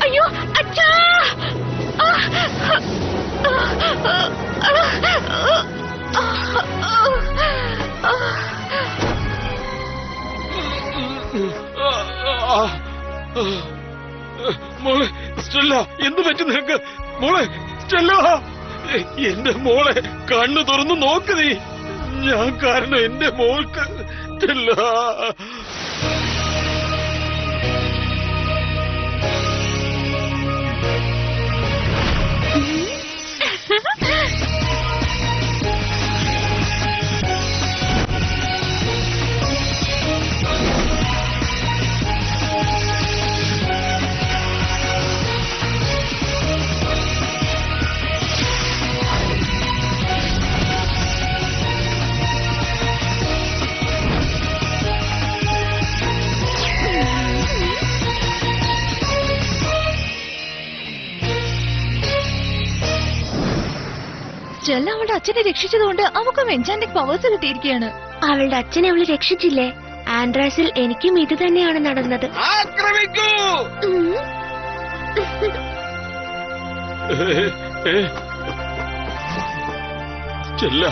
അയ്യോ അച്ഛാ! മോളെ സ്റ്റെല്ല, എന്ത് പറ്റി നിനക്ക്? മോളെ സ്റ്റെല്ല, എന്റെ മോളെ കണ്ണു തുറന്നു നോക്ക് നീ. ഞാൻ കാരണം എന്റെ മോൾക്ക് സ്റ്റെല്ല. സ്റ്റെല്ല അവളുടെ അച്ഛനെ രക്ഷിച്ചതുകൊണ്ട് അവൾക്കും എൻചാന്റിക് പവേഴ്സ് കിട്ടിയിരിക്കുകയാണ്. അവളുടെ അച്ഛനെ അവള് രക്ഷിച്ചില്ലേ? ആൻഡ്രാസിൽ എനിക്കും ഇത് തന്നെയാണ് നടന്നത്. ആക്രമിക്കൂ! സ്റ്റെല്ല,